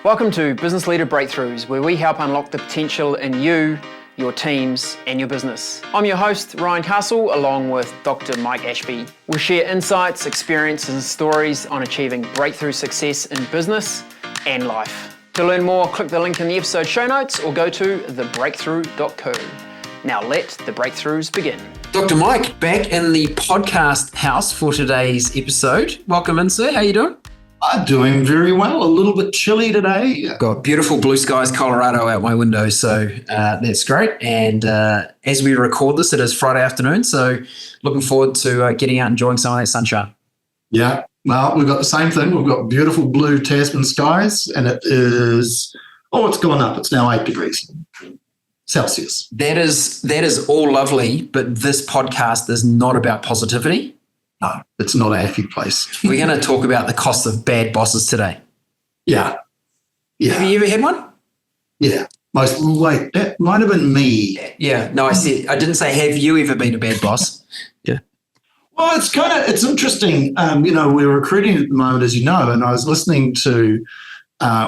Welcome to Business Leader Breakthroughs, where we help unlock the potential in you, your teams, and your business. I'm your host, Ryan Castle, along with Dr. Mike Ashby. We'll share insights, experiences, and stories on achieving breakthrough success in business and life. To learn more, click the link in the episode show notes or go to thebreakthrough.co. Now let the breakthroughs begin. Dr. Mike, back in the podcast house for today's episode. Welcome in, sir. How you doing? I'm doing very well. A little bit chilly today. Got beautiful blue skies, Colorado out my window, so that's great. And as we record this, it is Friday afternoon, so looking forward to getting out and enjoying some of that sunshine. Yeah, well, we've got the same thing. We've got beautiful blue Tasman skies, and it is, it's gone up. It's now 8 degrees Celsius. That is all lovely, but this podcast is not about positivity. No, it's not a happy place. We're going to talk about the cost of bad bosses today. Yeah. Have you ever had one? Yeah. Wait, that might have been me. Yeah. No, I didn't say, have you ever been a bad boss? Yeah. Well, it's interesting. We're recruiting at the moment, as you know, and I was listening to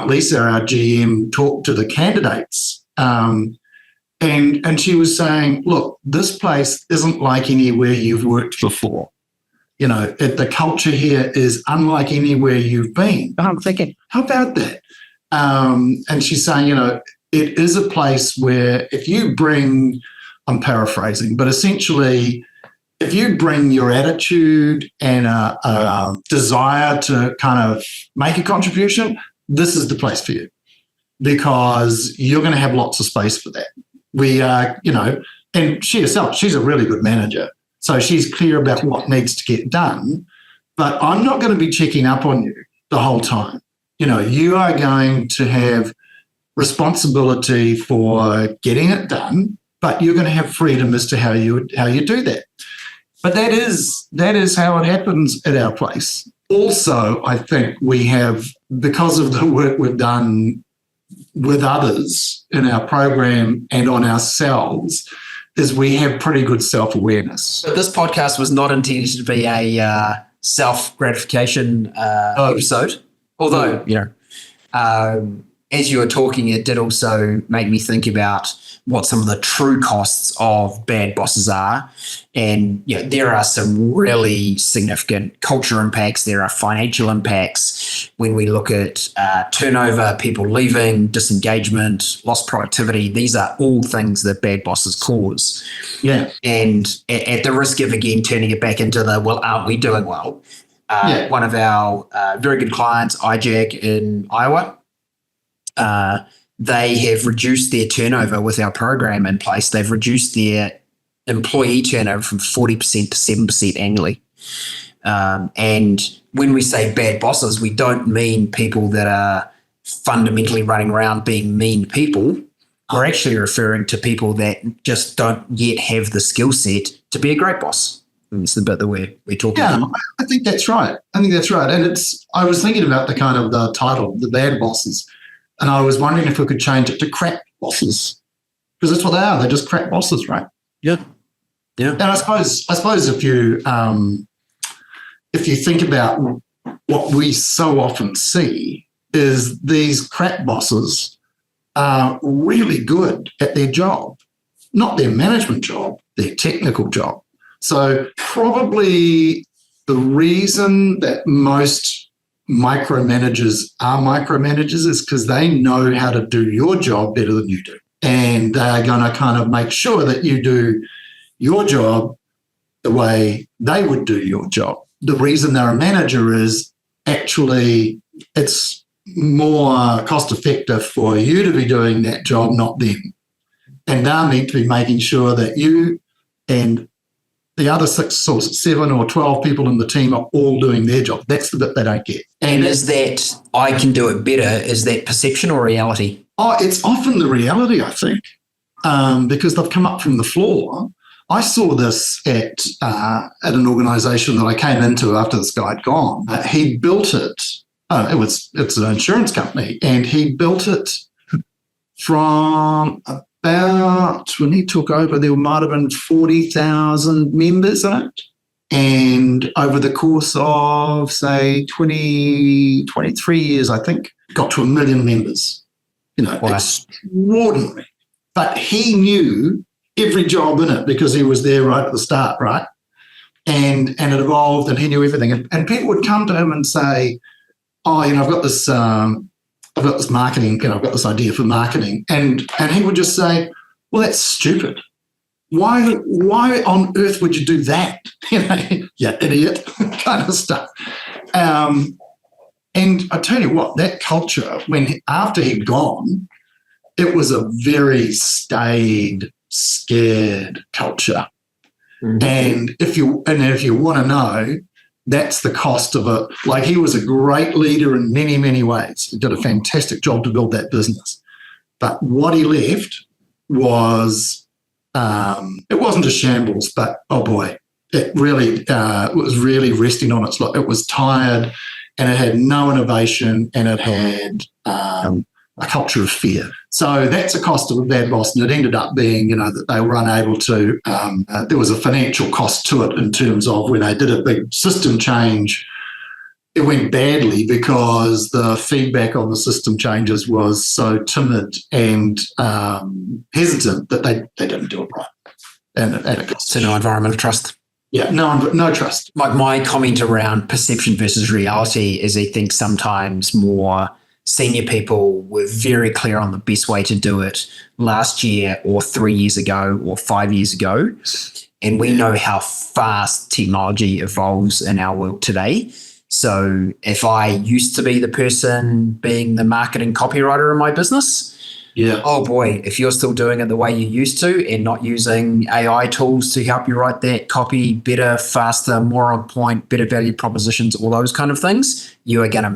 Lisa, our GM, talk to the candidates. And she was saying, look, this place isn't like anywhere you've worked before. The culture here is unlike anywhere you've been. I'm thinking, how about that? And she's saying, it is a place where if you bring, I'm paraphrasing, but essentially, if you bring your attitude and a desire to kind of make a contribution, this is the place for you because you're going to have lots of space for that. We are, and she herself, she's a really good manager. So she's clear about what needs to get done, but I'm not going to be checking up on you the whole time. You are going to have responsibility for getting it done, but you're going to have freedom as to how you do that. But that is how it happens at our place. Also, I think we have, because of the work we've done with others in our program and on ourselves, is we have pretty good self-awareness. So this podcast was not intended to be a self-gratification episode, although, as you were talking, it did also make me think about what some of the true costs of bad bosses are. And there are some really significant culture impacts. There are financial impacts when we look at turnover, people leaving, disengagement, lost productivity. These are all things that bad bosses cause. Yeah. And at the risk of, again, turning it back into aren't we doing well? One of our very good clients, iJack in Iowa, they have reduced their turnover with our program in place. They've reduced their employee turnover from 40% to 7% annually. And when we say bad bosses, we don't mean people that are fundamentally running around being mean people. We're actually referring to people that just don't yet have the skill set to be a great boss. And it's the bit that we're talking about. I think that's right. And I was thinking about the kind of the title, the bad bosses. And I was wondering if we could change it to crap bosses, because that's what they are. They're just crap bosses, right? Yeah. And I suppose if you think about what we so often see is these crap bosses are really good at their job, not their management job, their technical job. So probably the reason that most micromanagers are micromanagers is because they know how to do your job better than you do. And they're going to kind of make sure that you do your job the way they would do your job. The reason they're a manager is actually it's more cost effective for you to be doing that job, not them. And they'll need to be making sure that you and the other 6 or 7 or 12 people in the team are all doing their job. That's the bit they don't get. And is that I can do it better, is that perception or reality? It's often the reality, I think, because they've come up from the floor. I saw this at an organisation that I came into after this guy had gone. He built it. It's an insurance company, and he built it from about, when he took over, there might have been 40,000 members in it. And over the course of, say, 23 years, I think, got to 1 million members. Wow. Extraordinary. But he knew every job in it because he was there right at the start, right? And it evolved, and he knew everything. And people would come to him and say, "Oh, I've got this marketing, I've got this idea for marketing," and he would just say, "Well, that's stupid. Why on earth would you do that? You idiot," kind of stuff. And I tell you what, that culture, after he'd gone, it was a very staid, scared culture. Mm-hmm. And if you want to know, that's the cost of it. Like, he was a great leader in many, many ways. He did a fantastic job to build that business. But what he left was, it wasn't a shambles, but oh boy, it really was really resting on its. It was tired, and it had no innovation, and it had a culture of fear. So that's a cost of a bad boss, and it ended up being, that they were unable to. There was a financial cost to it in terms of when they did a big system change. It went badly because the feedback on the system changes was so timid and hesitant that they didn't do it right. And it cost. So no environmental trust. Yeah, no trust. My comment around perception versus reality is, I think sometimes more senior people were very clear on the best way to do it last year or 3 years ago or 5 years ago. And we know how fast technology evolves in our world today. So if I used to be the person being the marketing copywriter in my business, oh boy, if you're still doing it the way you used to and not using AI tools to help you write that copy better, faster, more on point, better value propositions, all those kind of things, you are going to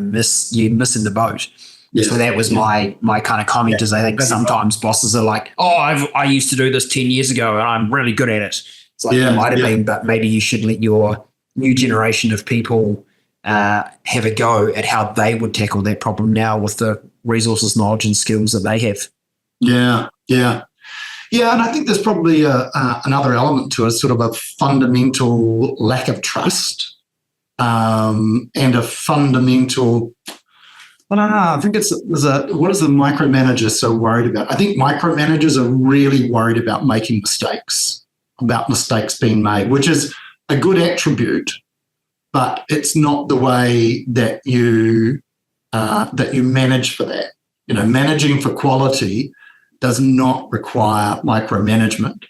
you're missing the boat. Yeah. So that was my kind of comment is I think sometimes bosses are like, I used to do this 10 years ago and I'm really good at it. It's like, it might have been, but maybe you should let your new generation of people have a go at how they would tackle that problem now with the resources, knowledge, and skills that they have. Yeah. And I think there's probably another element to it, sort of a fundamental lack of trust and a fundamental. Well, I think what is the micromanager so worried about? I think micromanagers are really worried about making mistakes, about mistakes being made, which is a good attribute, but it's not the way that you manage for that. Managing for quality does not require micromanagement,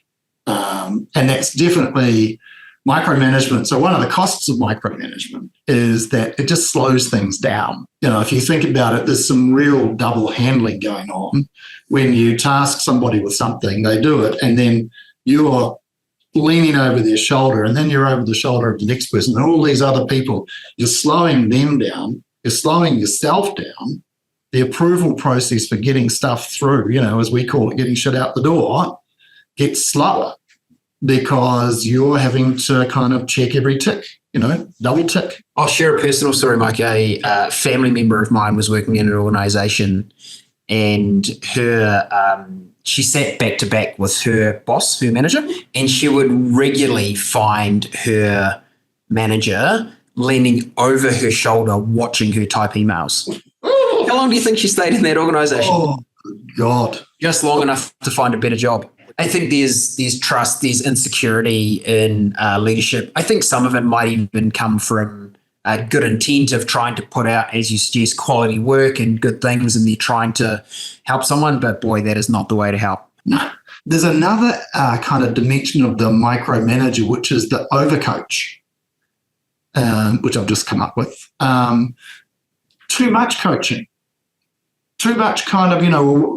and that's definitely micromanagement. So one of the costs of micromanagement is that it just slows things down. If you think about it, there's some real double handling going on. When you task somebody with something, they do it, and then you're leaning over their shoulder, and then you're over the shoulder of the next person, and all these other people, you're slowing them down, you're slowing yourself down. The approval process for getting stuff through, as we call it, getting shit out the door, gets slower because you're having to kind of check every tick, double tick. I'll share a personal story, Mike. A family member of mine was working in an organization, and she sat back to back with her boss, her manager, and she would regularly find her manager leaning over her shoulder watching her type emails. How long do you think she stayed in that organization? Oh, God. Just long enough to find a better job. I think there's trust, there's insecurity in leadership. I think some of it might even come from a good intent of trying to put out, as you suggest, quality work and good things, and they're trying to help someone. But boy, that is not the way to help. No. There's another kind of dimension of the micromanager, which is the overcoach, which I've just come up with. Too much coaching. Too much kind of,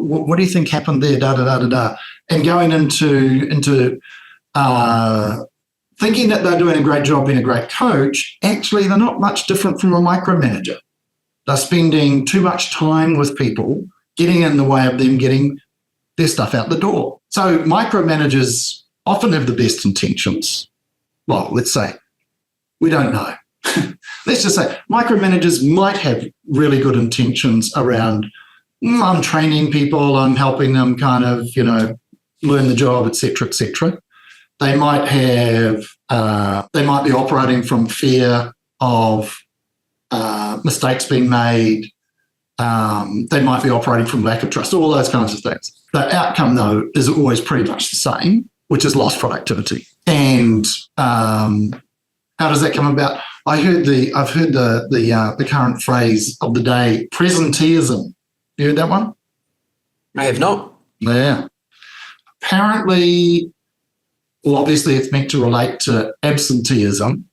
what do you think happened there, da-da-da-da-da, and going into thinking that they're doing a great job being a great coach. Actually, they're not much different from a micromanager. They're spending too much time with people, getting in the way of them getting their stuff out the door. So micromanagers often have the best intentions. Well, let's say. We don't know. Let's just say micromanagers might have really good intentions around, I'm training people, I'm helping them kind of, learn the job, et cetera, et cetera. They might have They might be operating from fear of mistakes being made. They might be operating from lack of trust, all those kinds of things. The outcome, though, is always pretty much the same, which is lost productivity. And how does that come about? I've heard the current phrase of the day, presenteeism. You heard that one? I have not. Yeah. Apparently, well, obviously it's meant to relate to absenteeism.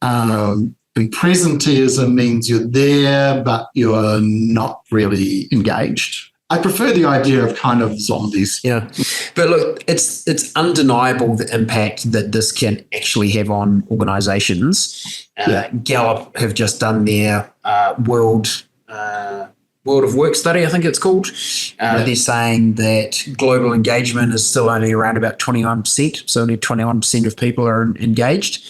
And presenteeism means you're there, but you're not really engaged. I prefer the idea of kind of zombies. Yeah. But look, it's undeniable the impact that this can actually have on organizations. Gallup have just done their World of Work study, I think it's called. They're saying that global engagement is still only around about 21%. So only 21% of people are engaged.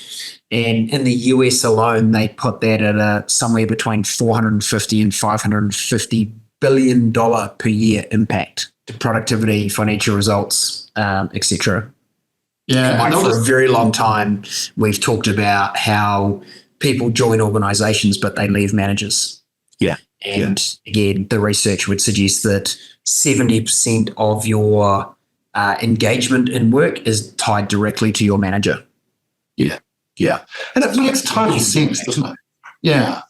And in the US alone, they put that at somewhere between $450 and $550 billion per year impact to productivity, financial results, etc. Yeah, and for a very long time, we've talked about how people join organizations, but they leave managers. Yeah. And again, the research would suggest that 70% of your engagement in work is tied directly to your manager. Yeah. Yeah. And it makes total sense, doesn't it? Yeah.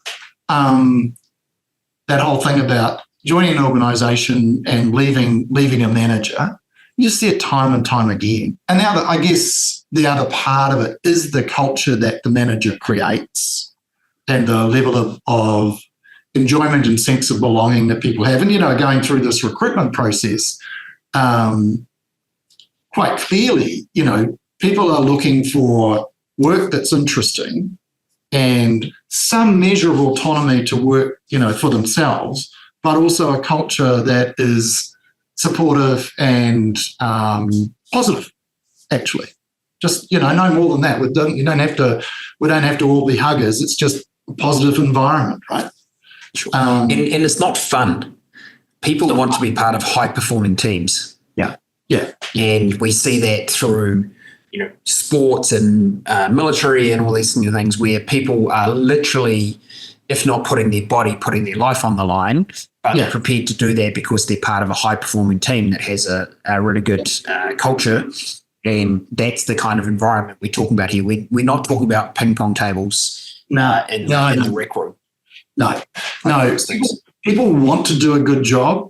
That whole thing about joining an organization and leaving a manager, you see it time and time again. And now I guess the other part of it is the culture that the manager creates and the level of enjoyment and sense of belonging that people have. And, going through this recruitment process, quite clearly, people are looking for work that's interesting and some measure of autonomy to work, for themselves, but also a culture that is supportive and positive, actually. Just, no more than that. We don't have to all be huggers. It's just a positive environment, right? And it's not fun. People want to be part of high-performing teams. Yeah. Yeah. And we see that through sports and military and all these things where people are literally, if not putting their body, putting their life on the line, but they're prepared to do that because they're part of a high-performing team that has a really good culture. And that's the kind of environment we're talking about here. We're not talking about ping pong tables in the rec room. No. People want to do a good job.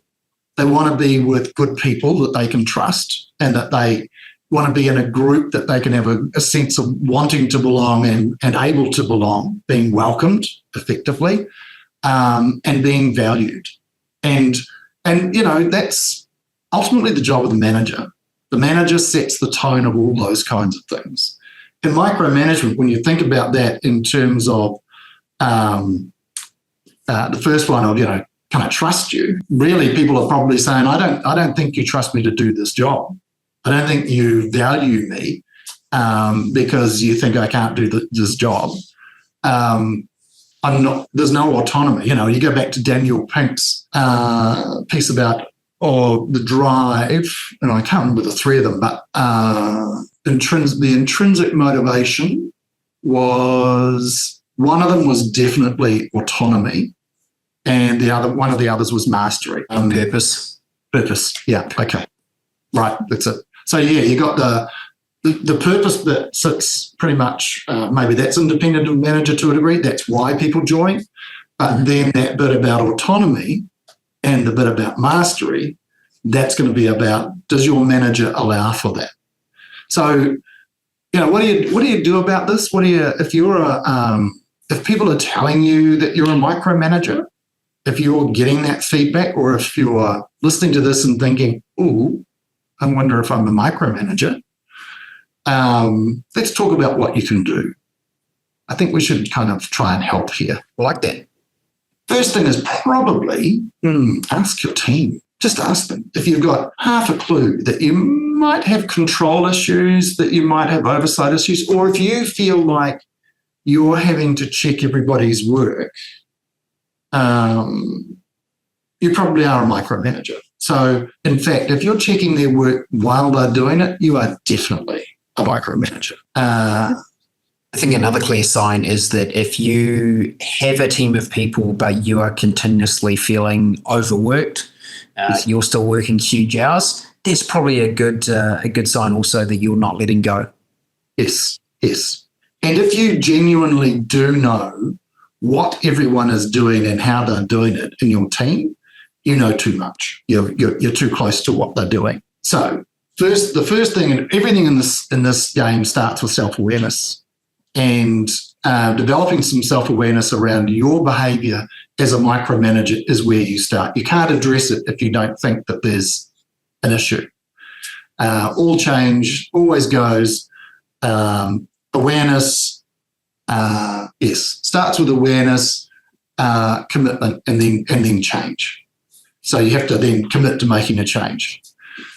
They want to be with good people that they can trust and that they want to be in a group that they can have a sense of wanting to belong and able to belong, being welcomed effectively, and being valued. And that's ultimately the job of the manager. The manager sets the tone of all those kinds of things. In micromanagement, when you think about that in terms of the first one of, can I trust you? Really, people are probably saying, I don't think you trust me to do this job. I don't think you value me because you think I can't do this job. There's no autonomy. You go back to Daniel Pink's piece about the drive, and I can't remember the three of them, but the intrinsic motivation was, one of them was definitely autonomy, and one of the others was mastery. Purpose. Purpose, yeah, okay. Right, that's it. So, you got the purpose that sits pretty much, maybe that's independent of manager to a degree, that's why people join, but then that bit about autonomy and the bit about mastery, that's going to be about, does your manager allow for that? So, what do you do about this? If people are telling you that you're a micromanager, if you're getting that feedback, or if you're listening to this and thinking, ooh, I wonder if I'm a micromanager, let's talk about what you can do. I think we should kind of try and help here. I like that. First thing is probably ask your team. Just ask them. If you've got half a clue that you might have control issues, that you might have oversight issues, or if you feel like you're having to check everybody's work, you probably are a micromanager. So, in fact, if you're checking their work while they're doing it, you are definitely a micromanager. I think another clear sign is that if you have a team of people, but you are continuously feeling overworked, you're still working huge hours, that's probably a good sign also that you're not letting go. Yes, yes. And if you genuinely do know what everyone is doing and how they're doing it in your team, you know too much. You're too close to what they're doing. So the first thing, and everything in this game starts with self-awareness, and developing some self-awareness around your behaviour as a micromanager is where you start. You can't address it if you don't think that there's an issue. All change always goes awareness. Yes, starts with awareness, commitment, and then change. So you have to then commit to making a change.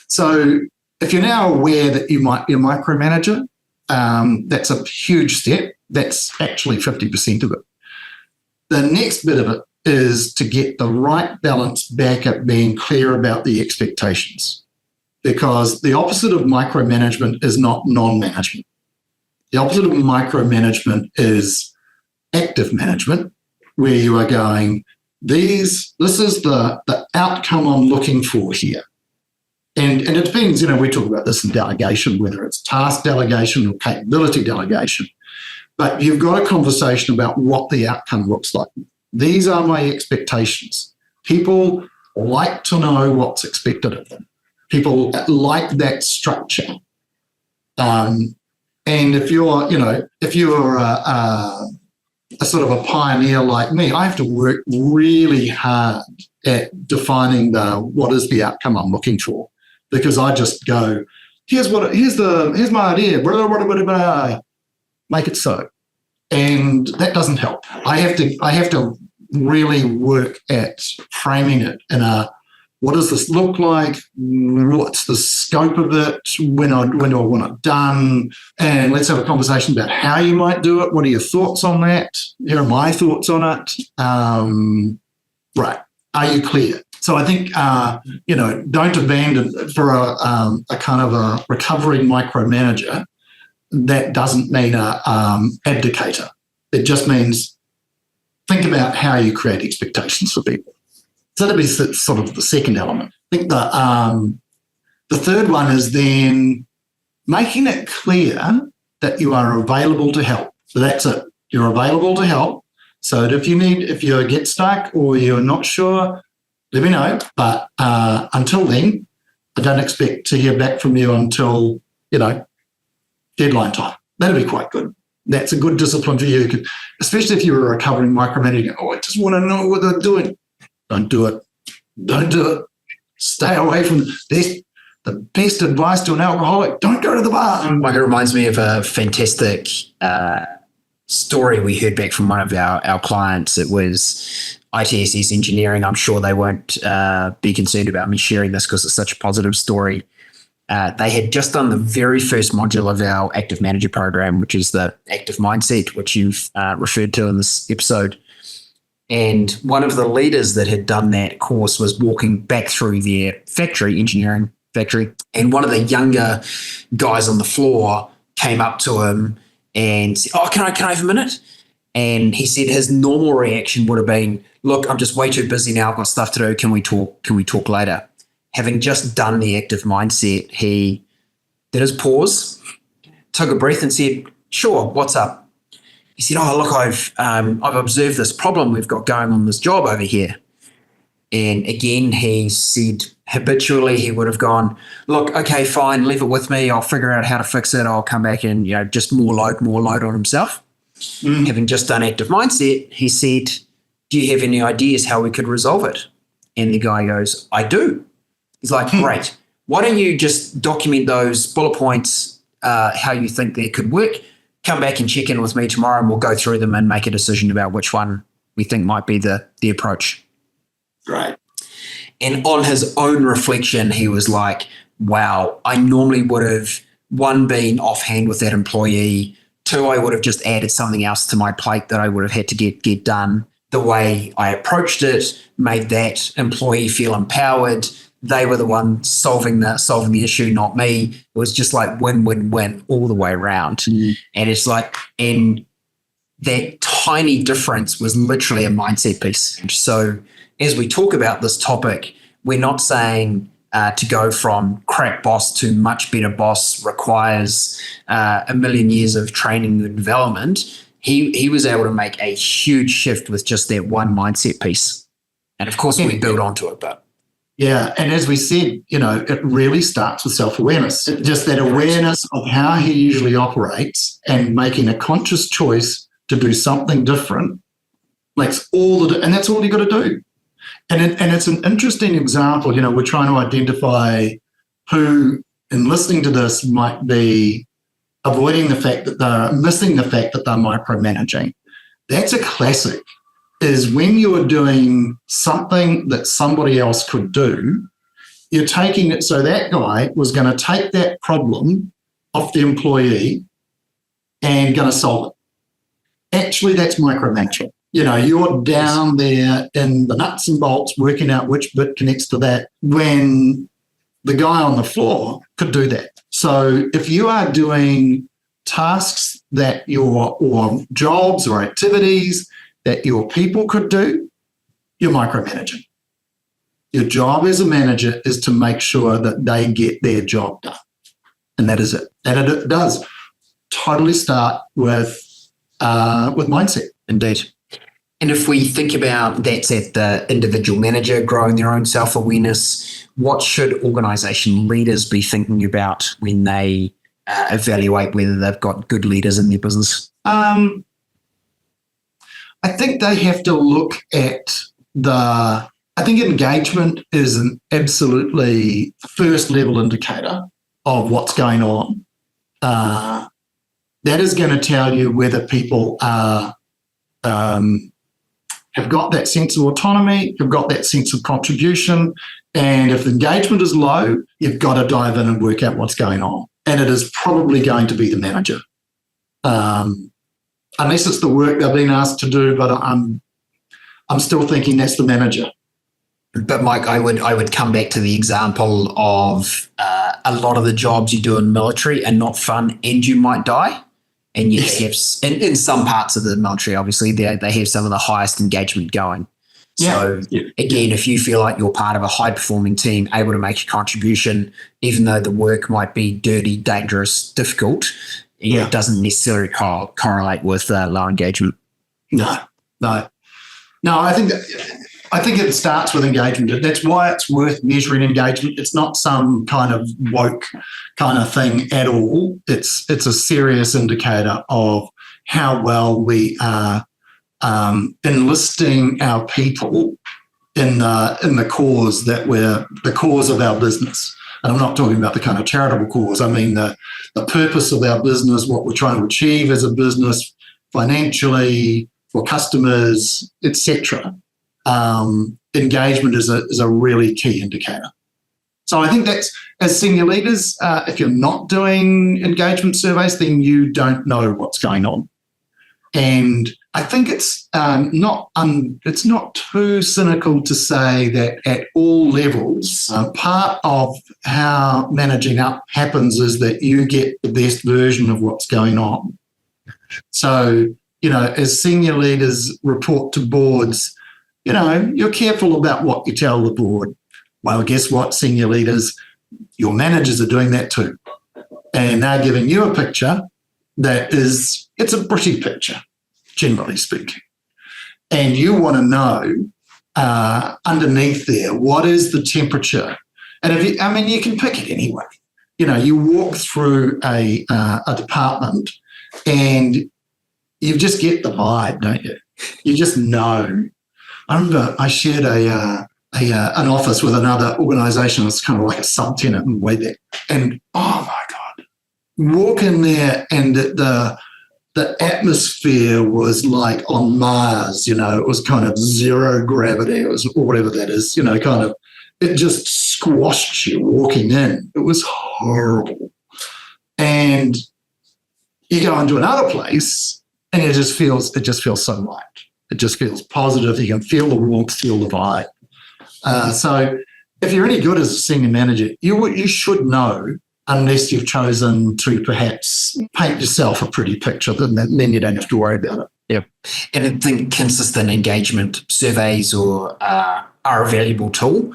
So if you're now aware that you might be a micromanager, that's a huge step. That's actually 50% of it. The next bit of it is to get the right balance back at being clear about the expectations, because the opposite of micromanagement is not non-management. The opposite of micromanagement is active management, where you are going, this is the outcome I'm looking for here. And it depends, we talk about this in delegation, whether it's task delegation or capability delegation. But you've got a conversation about what the outcome looks like. These are my expectations. People like to know what's expected of them. People like that structure. And if you're a sort of a pioneer like me, I have to work really hard at defining what is the outcome I'm looking for. Because I just go, here's my idea, blah, blah, blah, blah, make it so. And that doesn't help. I have to really work at framing it in what does this look like? What's the scope of it? When do I want it done? And let's have a conversation about how you might do it. What are your thoughts on that? Here are my thoughts on it. Right. Are you clear? So I think, don't abandon for a kind of a recovering micromanager. That doesn't mean a abdicator. It just means think about how you create expectations for people. So that'd be sort of the second element. I think the third one is then making it clear that you are available to help. So that's it. You're available to help. So if you get stuck or you're not sure, let me know. But until then, I don't expect to hear back from you until, deadline time. That'll be quite good. That's a good discipline for you, especially if you're a recovering micromanager. I just want to know what they're doing. Don't do it. Don't do it. Stay away from this. The best advice to an alcoholic, don't go to the bar. It reminds me of a fantastic story we heard back from one of our clients. It was ITSS Engineering. I'm sure they won't be concerned about me sharing this because it's such a positive story. They had just done the very first module of our Active Manager program, which is the Active Mindset, which you've referred to in this episode. And one of the leaders that had done that course was walking back through their engineering factory. And one of the younger guys on the floor came up to him and said, can I have a minute? And he said his normal reaction would have been, look, I'm just way too busy now. I've got stuff to do. Can we talk later? Having just done the Active Mindset, he did his pause, took a breath and said, sure, what's up? He said, look, I've observed this problem we've got going on this job over here. And again, he said habitually he would have gone, look, okay, fine, leave it with me. I'll figure out how to fix it. I'll come back and, just more load on himself. Having just done Active Mindset, he said, do you have any ideas how we could resolve it? And the guy goes, I do. He's like, great. Why don't you just document those bullet points, how you think they could work? Come back and check in with me tomorrow and we'll go through them and make a decision about which one we think might be the approach. Right. And on his own reflection, he was like, wow, I normally would have, one, been offhand with that employee. Two, I would have just added something else to my plate that I would have had to get done. The way I approached it made that employee feel empowered. they were the ones solving the issue, not me. It was just like win, win, win all the way around. And it's like, and that tiny difference was literally a mindset piece. So as we talk about this topic, we're not saying to go from crap boss to much better boss requires a million years of training and development. He was able to make a huge shift with just that one mindset piece. And of course, we build onto it, but. Yeah, and as we said, it really starts with self-awareness. Just that awareness of how he usually operates and making a conscious choice to do something different makes and that's all you got to do. And it's an interesting example. We're trying to identify who, in listening to this, might be avoiding the fact that missing the fact that they're micromanaging. That's a classic. Is when you're doing something that somebody else could do, you're taking it. So that guy was going to take that problem off the employee and going to solve it. Actually, that's micromanaging. You're down there in the nuts and bolts working out which bit connects to that when the guy on the floor could do that. So if you are doing tasks or jobs or activities that your people could do, you're micromanaging. Your job as a manager is to make sure that they get their job done. And that is it. And it does totally start with mindset. Indeed. And if we think about that's at the individual manager growing their own self-awareness, what should organisation leaders be thinking about when they evaluate whether they've got good leaders in their business? I think they have to look at I think engagement is an absolutely first level indicator of what's going on. That is going to tell you whether people have got that sense of autonomy, have got that sense of contribution, and if engagement is low, you've got to dive in and work out what's going on. And it is probably going to be the manager. Unless it's the work they've been asked to do, but I'm still thinking that's the manager. But Mike, I would come back to the example of a lot of the jobs you do in military are not fun, and you might die. And yet, in some parts of the military, obviously, they have some of the highest engagement going. So again, if you feel like you're part of a high-performing team, able to make a contribution, even though the work might be dirty, dangerous, difficult, it doesn't necessarily correlate with low engagement. No. I think it starts with engagement. That's why it's worth measuring engagement. It's not some kind of woke kind of thing at all. It's a serious indicator of how well we are enlisting our people in the cause the cause of our business. And I'm not talking about the kind of charitable cause. I mean the purpose of our business, what we're trying to achieve as a business, financially, for customers, etc. Engagement is a really key indicator. So I think that's, as senior leaders, if you're not doing engagement surveys, then you don't know what's going on. And I think it's not too cynical to say that at all levels, part of how managing up happens is that you get the best version of what's going on. So, as senior leaders report to boards, you're careful about what you tell the board. Well, guess what, senior leaders? Your managers are doing that too. And they're giving you a picture it's a pretty picture, generally speaking. And you want to know underneath there, what is the temperature? And you can pick it anyway. You walk through a department and you just get the vibe, don't you? You just know. I remember I shared an office with another organisation. It's kind of like a subtenant way back. And oh my God, walk in there and the atmosphere was like on Mars. It was kind of zero gravity. It was, or whatever that is. Kind of it just squashed you walking in. It was horrible. And you go into another place and it just feels so light. It just feels positive. You can feel the warmth, feel the vibe. So if you're any good as a senior manager, you should know, unless you've chosen to perhaps paint yourself a pretty picture, then you don't have to worry about it. Yeah. And I think consistent engagement surveys are a valuable tool.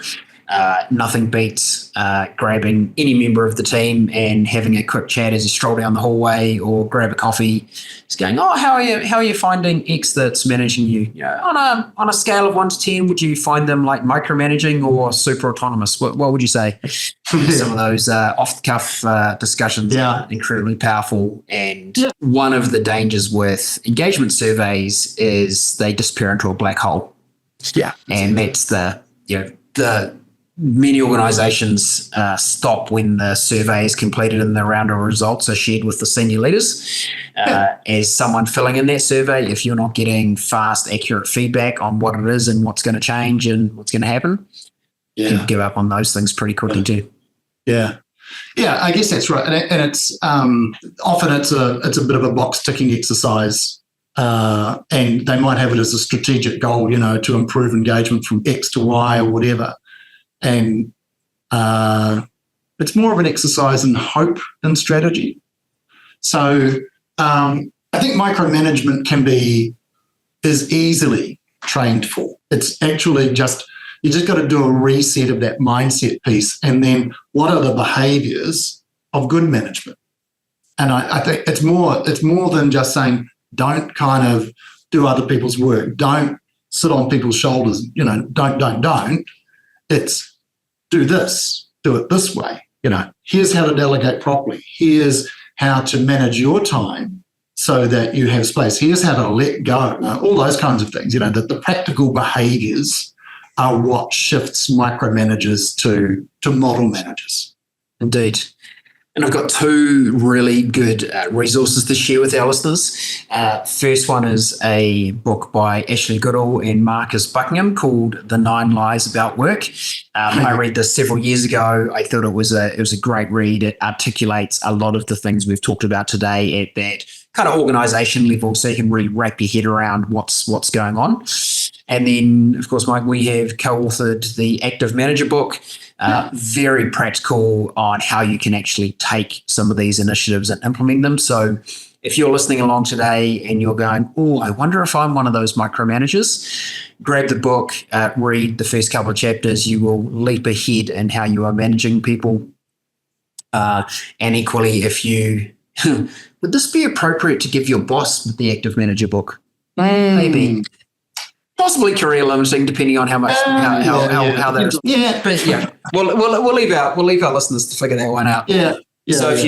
Nothing beats grabbing any member of the team and having a quick chat as you stroll down the hallway or grab a coffee. Just going, oh, how are you finding X that's managing you? You know, on a scale of 1 to 10, would you find them like micromanaging or super autonomous? What would you say? Some of those off the cuff discussions are incredibly powerful. And one of the dangers with engagement surveys is they disappear into a black hole. Yeah, and that's the many organizations stop when the survey is completed and the round of results are shared with the senior leaders. As someone filling in that survey, if you're not getting fast, accurate feedback on what it is and what's going to change and what's going to happen, you can give up on those things pretty quickly too. Yeah, I guess that's right. And it's often it's a bit of a box ticking exercise, and they might have it as a strategic goal, to improve engagement from X to Y or whatever. And it's more of an exercise in hope and strategy. So I think micromanagement is easily trained for. It's actually you just got to do a reset of that mindset piece, and then what are the behaviours of good management? And I think it's more than just saying don't kind of do other people's work, don't sit on people's shoulders, don't. It's do this, do it this way. Here's how to delegate properly. Here's how to manage your time so that you have space. Here's how to let go. All those kinds of things. That the practical behaviours are what shifts micromanagers to model managers. Indeed. And I've got 2 really good resources to share with our listeners. First one is a book by Ashley Goodall and Marcus Buckingham called The 9 Lies About Work. I read this several years ago. I thought it was a great read. It articulates a lot of the things we've talked about today at that kind of organization level, so you can really wrap your head around what's going on. And then, of course, Mike, we have co-authored the Active Manager book. Very practical on how you can actually take some of these initiatives and implement them. So if you're listening along today and you're going, oh, I wonder if I'm one of those micromanagers, grab the book, read the first couple of chapters. You will leap ahead in how you are managing people. And equally, if you, would this be appropriate to give your boss the Active Manager book? Maybe. Possibly career limiting, depending on how much how that is. Yeah, but yeah, we'll leave our listeners to figure that one out. Yeah. So if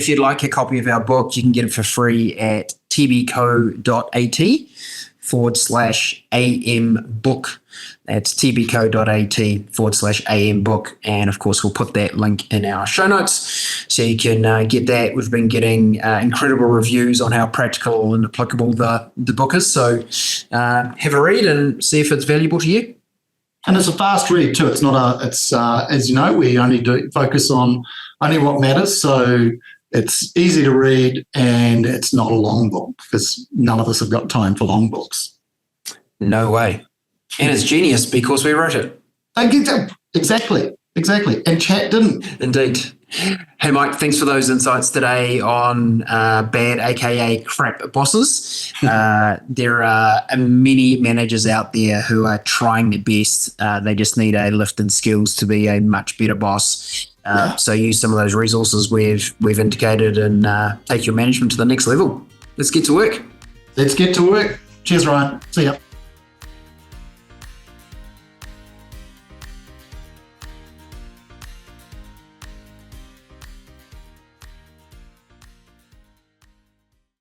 you'd like a copy of our book, you can get it for free at tbco.at/AM book. That's tbco.at/AM book. And of course, we'll put that link in our show notes so you can get that. We've been getting incredible reviews on how practical and applicable the book is. So have a read and see if it's valuable to you. And it's a fast read too. It's not as you know, we only do focus on only what matters. So it's easy to read and it's not a long book because none of us have got time for long books. No way. And it's genius because we wrote it. Exactly. And chat didn't. Indeed. Hey, Mike, thanks for those insights today on bad, aka crap bosses. There are many managers out there who are trying their best. They just need a lift in skills to be a much better boss. So use some of those resources we've indicated and take your management to the next level. Let's get to work. Cheers, Ryan. See ya.